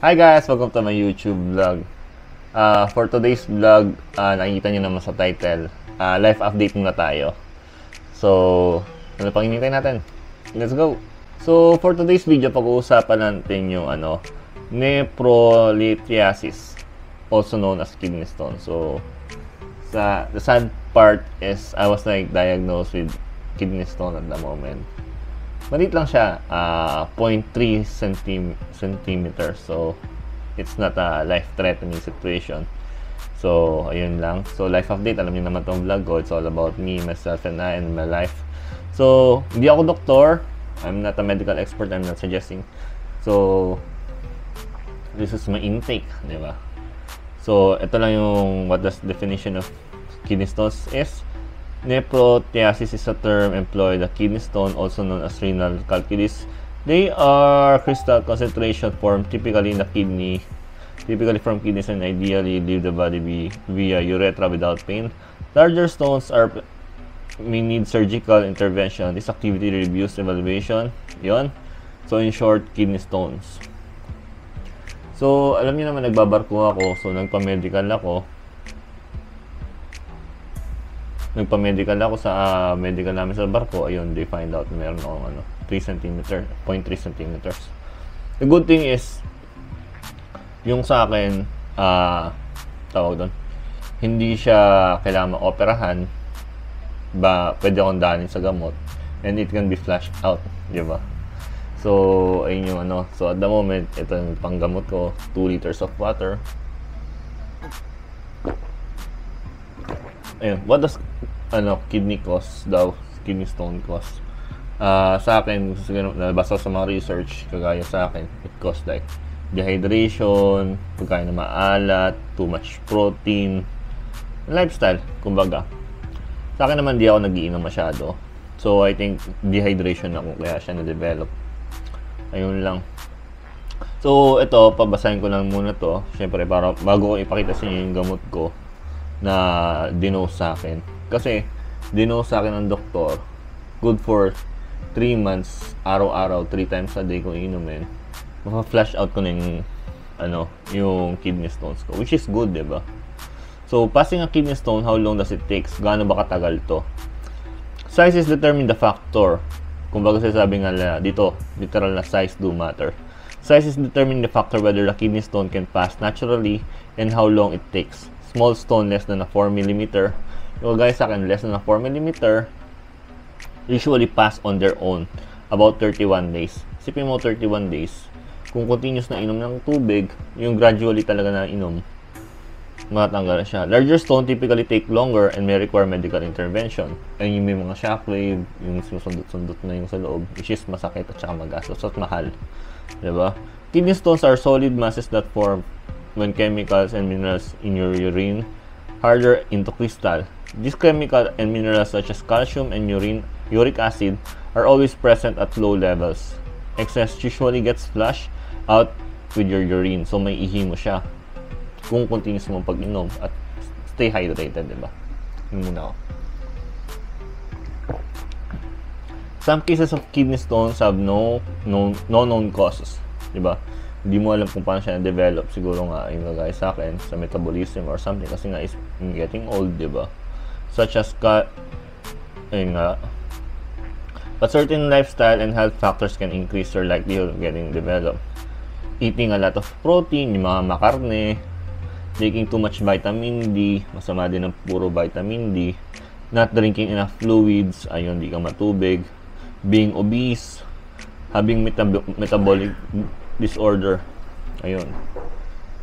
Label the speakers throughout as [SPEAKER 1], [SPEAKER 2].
[SPEAKER 1] Hi guys! Welcome to my YouTube vlog. For today's vlog, nakikita nyo naman sa title, life update muna tayo. So, ano pang hinintay natin? Let's go! So, for today's video, pag-uusapan natin yung nephrolithiasis, also known as kidney stone. So, the sad part is I was diagnosed with kidney stone at the moment. Maliit lang siya, 0.3 centimeters. So, it's not a life-threatening situation. So, ayun lang. So, life update. Alam niyo naman tong vlog ko. It's all about me, myself, and my life. So, hindi ako doktor. I'm not a medical expert. I'm not suggesting. So, this is my intake, di ba? So, ito lang yung what the definition of kidney stones is. Nephrolithiasis is a term employed a kidney stone, also known as renal calculis. They are crystal concentration formed typically in the kidney, from kidneys, and ideally leave the body via urethra without pain. Larger stones may need surgical intervention. This activity reviews evaluation. Yon. So in short, kidney stones. So alam niyo naman nagbabarko ako, so nagpa-medical ako sa medical namin sa barko. Ayun, they find out meron akong 3 cm, 0.3 centimeters. The good thing is yung sa akin, tawag doon, hindi siya kailangan ma-operahan, pwede akong daanin sa gamot and it can be flushed out, di ba? So ayun yung so at the moment, ito yung panggamot ko, 2 liters of water. Ayun, what does kidney cause daw, kidney stone cause? Sa akin, nabasa sa mga research, kagaya sa akin, it cause like dehydration, pagkain na maalat, too much protein, lifestyle, kumbaga. Sa akin naman, di ako nag-iinom masyado. So, I think dehydration ako, kaya siya na-develop. Ayun lang. So, ito, pabasahin ko lang muna to. Siyempre, para bago ko ipakita sa inyo yung gamot ko na dinose sa akin. Kasi, dinose sa akin ng doktor, good for 3 months, araw-araw, 3 times a day kung inumin. Mapa-flash out ko na yung kidney stones ko, which is good, diba? So, passing a kidney stone, how long does it take? Gaano ba katagal to? Size is determined the factor. Kung baga sabi nga dito, literal na size do matter. Size is determined the factor whether the kidney stone can pass naturally and how long it takes. Small stone less than a 4 mm. Yung guys sa akin, less than a 4 mm, usually pass on their own about 31 days. Isipin mo 31 days. Kung continuous na inom ng tubig, yung gradually talaga na inom, matanggal na siya. Larger stone typically take longer and may require medical intervention. Ayun yung may mga shockwave, yung sinusundot-sundot na yung sa loob, which is masakit at saka magastos at mahal. Diba? Kidney stones are solid masses that form when chemicals and minerals in your urine harder into crystal. These chemicals and minerals such as calcium and uric acid are always present at low levels. Excess usually gets flushed out with your urine. So may ihi mo siya kung continuous mo pag-inom at stay hydrated, diba? Yun muna ako. Some cases of kidney stones have no known causes, diba? Hindi mo alam kung paano siya na-develop. Siguro nga, yung guys sa akin, sa metabolism or something, kasi nga is getting old, diba? Such as ayun nga. But certain lifestyle and health factors can increase your likelihood of getting developed. Eating a lot of protein, yung mga makarne, taking too much vitamin D, masama din ng puro vitamin D, not drinking enough fluids, ayun, di ka matubig, being obese, having metabolic disorder, ayun,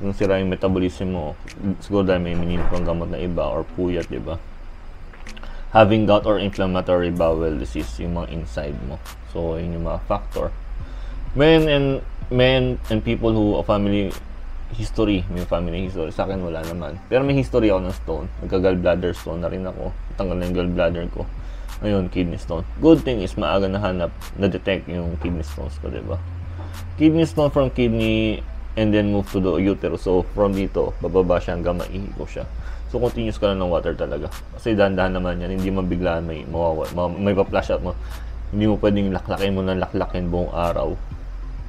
[SPEAKER 1] yung sira yung metabolism mo, siguro dahil may mininom kang gamot na iba or puyat, diba? Having gout or inflammatory bowel disease, yung mga inside mo. So, yun yung mga factor. Men and people who family history, may family history. Sa akin wala naman. Pero may history ako ng stone. Nagka-gallbladder stone na rin ako. Tanggal na yung gallbladder ko. Ayun, kidney stone. Good thing is maaga na-detect yung kidney stones ko, diba? Kidney stone from kidney and then move to the uterus. So, from dito, bababa siya hanggang maihi ko siya. So, continuous ka lang ng water talaga. Kasi dahan-dahan naman yan. Hindi man biglaan may may pa-flash out mo. Hindi mo pwedeng laklakin mo ng laklakin buong araw.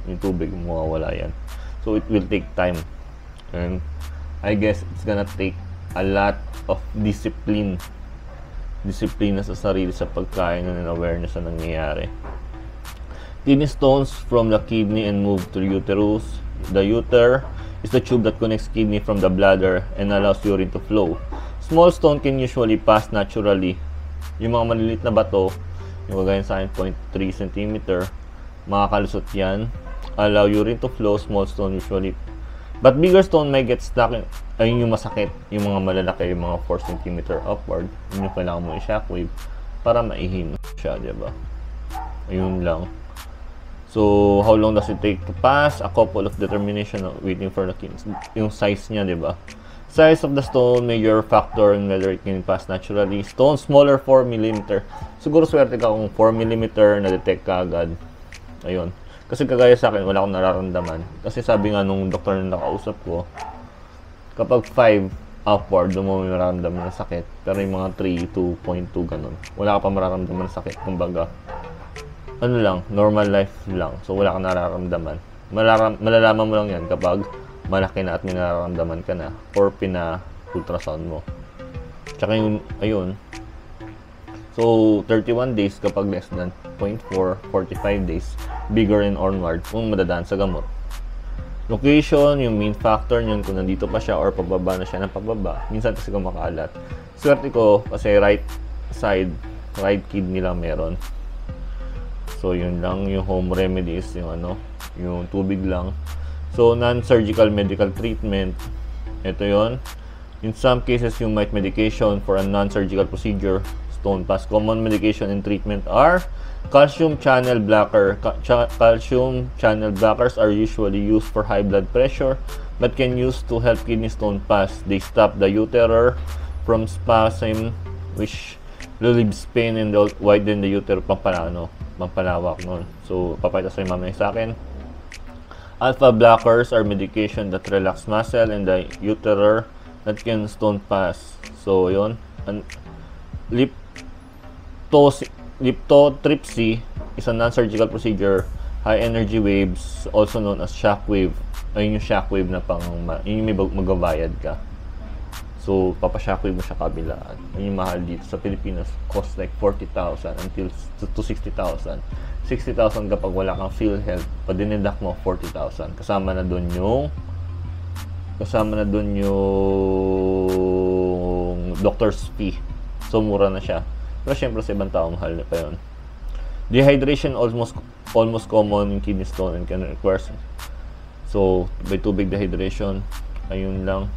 [SPEAKER 1] Yung tubig, mawawala yan. So it will take time, and I guess it's gonna take a lot of discipline na sa sarili sa pagkain and awareness na nangyayari. Kidney stones from the kidney and move to the uterus. The uter is the tube that connects kidney from the bladder and allows urine to flow. Small stone can usually pass naturally. Yung mga maliliit na bato, yung kagaya sa akin 0.3 cm, makakalusot yan. Allow urine to flow, small stone usually. But bigger stone may get stuck. Ayun yung masakit. Yung mga malalaki, yung mga 4 cm upward. Yun yung kailangan mo yung shockwave para maihin siya, diba? Ayun lang. So, how long does it take to pass? A couple of determination of waiting for the kidney. Yung size niya, diba? Size of the stone, major factor in whether it can pass naturally. Stone smaller 4 mm. Siguro swerte ka kung 4 mm na-detect ka agad. Ayun. Kasi kagaya sa akin, wala akong nararamdaman. Kasi sabi nga nung doktor na nakausap ko, kapag 5 upward, doon mo may mararamdaman ng sakit. Pero yung mga 3, 2.2, ganun. Wala ka pa mararamdaman ng sakit. Kumbaga, ano lang, normal life lang. So, wala kang nararamdaman. Malalaman mo lang yan kapag malaki na at may nararamdaman ka na or pina-ultrasound mo. Tsaka yung, ayun. So, 31 days kapag less than 0.4, 45 days, bigger and onward kung madadaan sa gamot. Location, yung main factor yun, kung nandito pa siya or pababa na siya ng pababa. Minsan kasi kumakalat. Swerte ko kasi right side, right kidney lang meron. So, yun lang. Yung home remedies, yung ano, yung tubig lang. So, non-surgical medical treatment. Ito yon. In some cases, you might medication for a non-surgical procedure. Stone pass. Common medication and treatment are calcium channel blocker. Calcium channel blockers are usually used for high blood pressure but can use to help kidney stone pass. They stop the uterer from spasm, which relieves pain and widen the uterus. Pampalawak nun. So, papayta sa mamaya sa akin. Alpha blockers are medication that relax muscle and the uterer that can stone pass. So, yun. Lithotripsy is a non-surgical procedure. High energy waves, also known as shockwave. Ayun yung shockwave na yun yung may magbabayad ka. So, papashockwave mo siya kabilaan. Yun yung mahal dito sa Pilipinas. Cost like 40,000 until to 60,000. 60,000 kapag wala kang PhilHealth. Pag dinidak mo, 40,000. Kasama na dun yung doctor's fee. So, mura na siya. Pero syempre sa ibang tao, mahal na pa yun. Dehydration almost common in kidney stone and can require. So, by tubig dehydration. Ayun lang.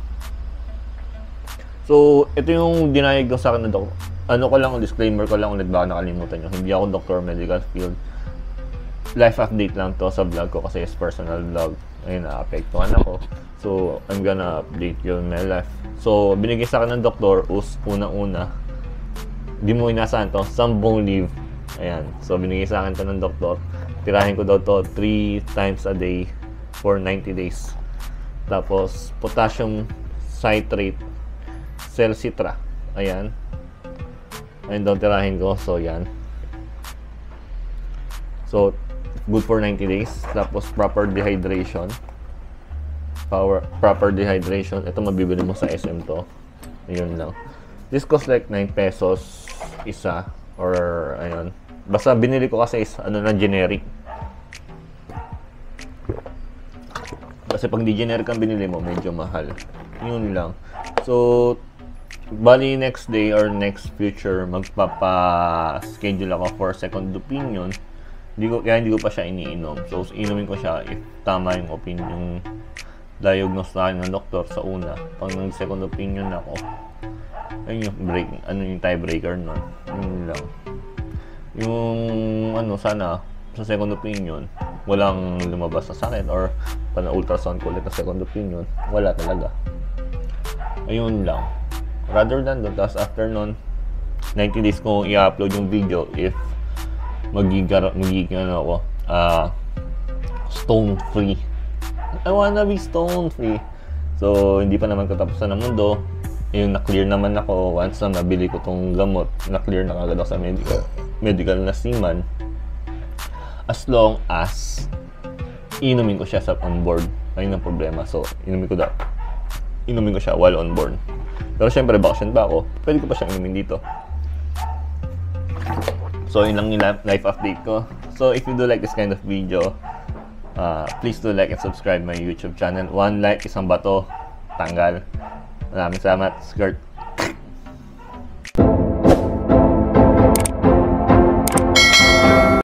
[SPEAKER 1] So, ito yung dinayag sa akin ng doktor. Ano ko lang, disclaimer ko lang ulit, baka nakalimutan nyo. Hindi ako doctor, medical field. Life update lang to sa vlog ko kasi it's personal vlog. Ayun, naapektuhan ako. So, I'm gonna update you in my life. So, binigay sa akin ng doktor, unang-una, di mo inasahan to, 10 leave. Ayan. So, binigay sa akin to ng doktor. Tirahin ko daw to 3 times a day for 90 days. Tapos, potassium citrate, Celcitra. Ayan. Ayun daw tirahin ko. So, yan. So, good for 90 days. Tapos, proper dehydration. Proper dehydration. Ito, mabibili mo sa SM to. Ayun lang. This costs like 9 pesos isa. Or, ayun. Basta binili ko kasi is, ano na, generic. Kasi pag di generic ang binili mo, medyo mahal. Yun lang. So, bali next day or next future, magpapa-schedule ako for second opinion. Kaya hindi ko pa siya iniinom. So, inumin ko siya if tama yung opinion, yung diagnose na akin ng doktor sa una. Pag nag-second opinion ako, ayun yung tiebreaker nun. Yun lang. Yung, sana, sa second opinion, walang lumabas na sakit or pana-ultrasound ko ulit na second opinion. Wala talaga. Ayun lang. Rather than doon, tapos after nun, 90 days ko i-upload yung video if magiging ako, stone free. I wanna be stone free. So, hindi pa naman katapusan ng mundo. Yung na-clear naman ako once na nabili ko tong gamot. Na-clear na kagad ako sa medical na seaman. As long as inumin ko siya sa on board. Ayun ang problema. So, inumin ko siya while on board. Pero syempre, bakasyon pa ako. Pwede ko pa siyang inumin dito. So, yun lang yung life update ko. So, if you do like this kind of video, please do like and subscribe my YouTube channel. 1 like, isang bato, tanggal. Maraming salamat, Skirt.